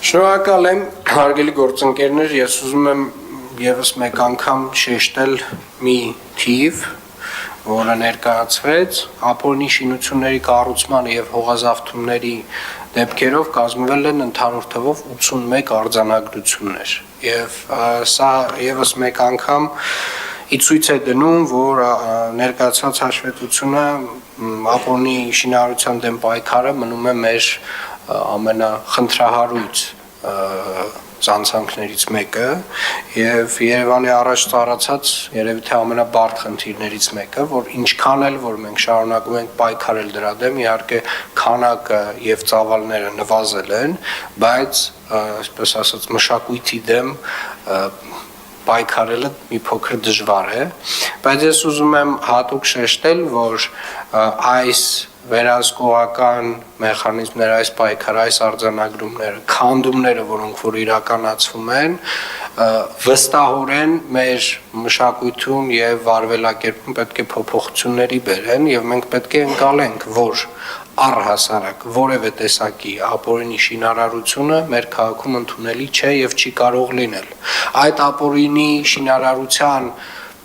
Շնորհակալ եմ, հարգելի գործընկերներ, ես ուզում եմ եւս մեկ անգամ շեշտել մի թիվ, որը ներկայացվեց, ապօրինի շինությունների կառուցման եւ հողազավթումների դեպքերով կազմվել են ընդհանուր թվով 81 արձանագրություններ եւ սա եւս մեկ անգամ ցույց է դնում, որ ներկայացված հաշվետվությունը ապօրինի շինարարության դեմ պայքարը մնում է մեր ամենախնդրահարույց ցանցանքներից մեկը եւ Երևանի առաջ ծառացած երևի թե ամենաբարդ խնդիրներից մեկը, որ ինչքան էլ որ մենք շարունակում ենք պայքարել դրա դեմ, իհարկե քանակը եւ ծավալները նվազել են, բայց այսպես ասած մշակույթի դեմ պայքարելը մի փոքր դժվար է, բայց ես ուզում եմ հատուկ շեշտել, որ այս վերահսկողական մեխանիզմները, այս պայքարը, այս արձանագրումները, քանդումները, որոնք որ իրականացվում են, վստահորեն մեր մշակույթում եւ վարվելակերպում պետք է փոփոխությունների բերեն եւ մենք պետք է ընկալենք, որ առհասարակ որևէ տեսակի ապօրինի շինարարությունը մեր քաղաքում ընդունելի չէ եւ չի կարող լինել։ Այդ ապօրինի շինարարության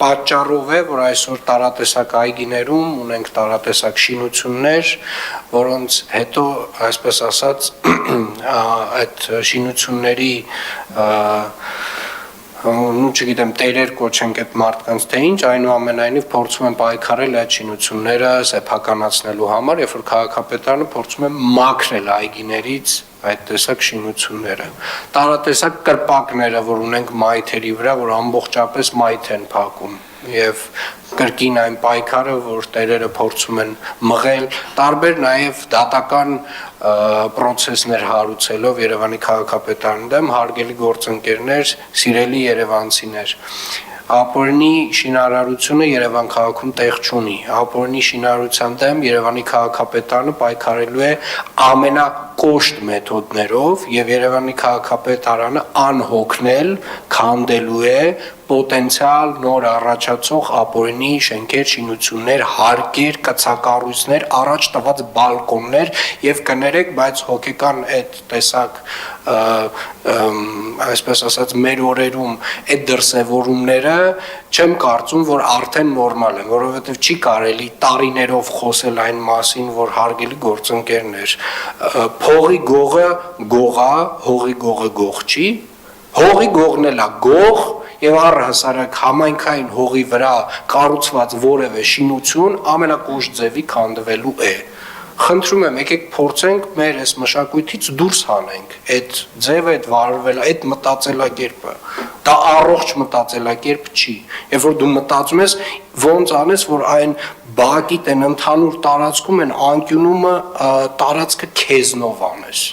պատճառով է, որ այսօր տարատեսակ այգիներում ունենք տարատեսակ շինություններ, որոնց հետո, այսպես ասած, այդ շինությունների չգիտեմ, տերեր կոչենք այդ մարդկանց թե ինչ, այնուամենայնիվ փորձում են պայքարել այդ շինությունները սեփականացնելու համար, երբ որ քաղաքապետարանը փորձում է մաքրել այգիներից այդ տեսակ շինությունները։ Տարատեսակ կրպակները, որ ունենք մայթերի վրա, որ ամբողջապես մայթ են փակում եւ կրկին այն պայքարը, որ տերերը փորձում են մղել, տարբեր նաեւ դատական պրոցեսներ հարուցելով Երևանի քաղաքապետարանի դեմ, հարգելի գործընկերներ, սիրելի երևանցիներ, ապօրինի շինարարությունը Երևան քաղաքում տեղ չունի, ապօրինի շինարարության դեմ Երևանի քաղաքապետարանը պայքարելու է ամենակոշտ մեթոդներով եւ Երևանի քաղաքապետարանը անհոգնել քանդելու է պոտենցիալ նոր առաջացող ապօրինի շենքեր, շինություններ, հարկեր, կցակառույցներ, առաջ տված բալկոններ եւ կներեք, բայց հոգեկան այդ տեսակ այսպես ասած մեր օրերում այդ դրսևորումները չեմ կարծում, որ արդեն նորմալ են, որովհետեւ չի կարելի տարիներով խոսել այն մասին, որ հարգելի գործընկերներ, փողի գողը գող է, հողի գողը գող չի, հողի գողն էլ է գող եւ առհասարակ համայնքային հողի վրա կառուցված որևէ շինություն ամենակոշտ ձևի քանդվելու է։ Խնդրում եմ, եկեք փորձենք մեր այս մշակույթից դուրս հանենք այդ ձևը, այդ վարվելը, այդ մտածելակերպը։ Դա առողջ մտածելակերպ չի։ Երբ որ դու մտածում ես, ոնց անես, որ այն բակիտ են ընդհանուր տարածքում են անկյունումը տարածքը քեզնով անես։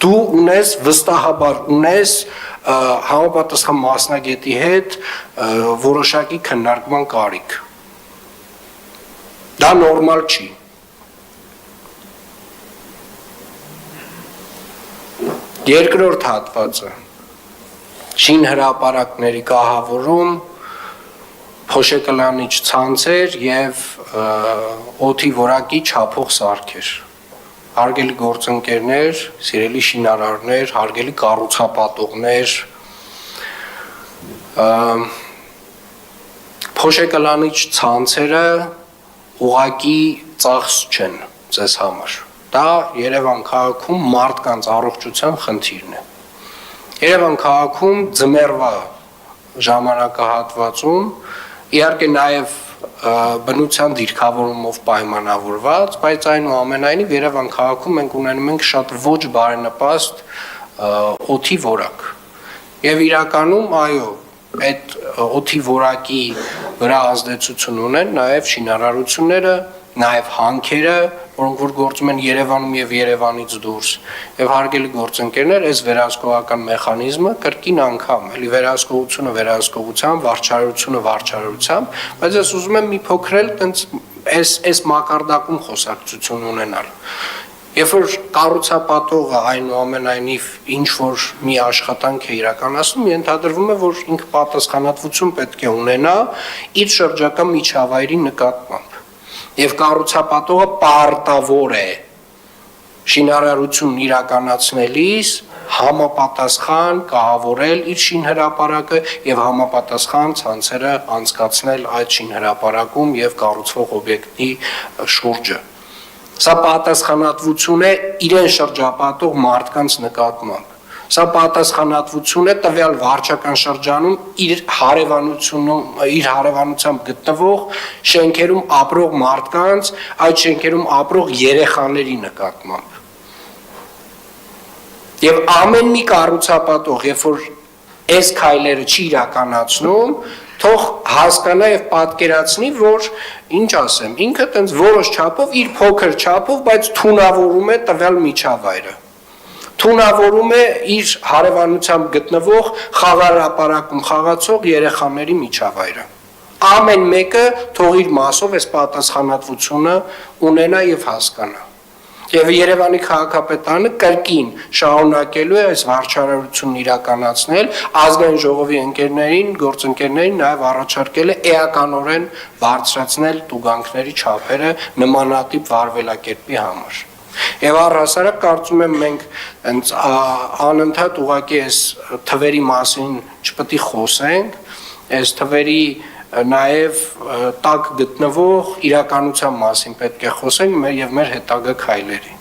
Դու ունես վստահաբար ունես համապատասխան մասնագետի հետ որոշակի քննարկման կարիք։ Դա նորմալ չի։ Երկրորդ հատվածը շինհրապարակների կահավորում, փոշեկլանիչ ցանցեր եւ օդի որակի չափող սարքեր։ Հարգելի գործընկերներ, սիրելի շինարարներ, հարգելի կառուցապատողներ, փոշեկլանիչ ցանցերը ուղղակի ծախս չեն ձեզ համար։ Դա Երևան քաղաքում մարդկանց առողջության խնդիրն է։ Երևան քաղաքում ձմեռվա ժամանակահատվածում իհարկե նաև բնության դիրքավորումով պայմանավորված, բայց այնուամենայնիվ Երևան քաղաքում մենք ունենում ենք շատ ոչ բարենպաստ օդի որակ։ Եվ իրականում, այո, այդ օդի որակի վրա ազդեցություն ունեն նաև շինարարությունները, նաև հանքերը, որոնք որ գործում են Երևանում եւ Երևանից դուրս։ Եվ հարգելի գործընկերներ, այս վերահսկողական մեխանիզմը կրկին անգամ, էլի վերահսկողությունը վերահսկողությամբ, վարչարությունը վարչարությամբ, բայց ես ուզում եմ մի փոքր էլ տենց այս մակարդակում խոսակցություն ունենալ։ Երբ որ կառուցապատողը այնուամենայնիվ ինչ որ մի աշխատանք է իրականացնում, ենթադրվում է, որ ինքը պատասխանատվություն պետք է ունենա իր շրջակա միջավայրի նկատմամբ։ Եվ կառուցապատողը պարտավոր է շինարարությունն իրականացնելիս համապատասխան կահավորել իր շինհրապարակը եւ համապատասխան ցանցերը անցկացնել այդ շինհրապարակում եւ կառուցվող օբյեկտի շուրջը։ Սա պատասխանատվություն է իրեն շրջապատող մարդկանց նկատմամբ։ Սա պատասխանատվություն է տվյալ վարչական շրջանում իր հարևանությամբ գտնվող շենքերում ապրող մարդկանց, այդ շենքերում ապրող երեխաների նկատմամբ։ Եվ ամեն մի կառուցապատող, երբ որ այս քայլերը չի իրականացնում, թող հասկանա եւ պատկերացնի, որ ինչ ասեմ, ինքը տենց որոշ չափով իր փոքր չափով, բայց թունավորում է տվյալ միջավայրը։ Թունավորում է իր հարևանությամբ գտնվող խաղահրապարակում խաղացող երեխաների միջավայրը։ Ամեն մեկը թող իր մասով այս պատասխանատվությունը ունենա եւ հասկանա։ Եվ Երևանի քաղաքապետարանը կրկին շարունակելու է այս վարչարարությունն իրականացնել, ազգային ժողովի ընկերներին, գործընկերներին նաև առաջարկել է էականորեն բարձրացնել տուգանքների չափերը նմանատիպ վարվելակերպի համար։ Եվ առհասարակ կարծում եմ մենք անընդհատ ուղղակի այս թվերի մասին չպետք է խոսենք, այս թվերի նաև տակ գտնվող իրականության մասին պետք է խոսենք եւ մեր հետագա քայլերի։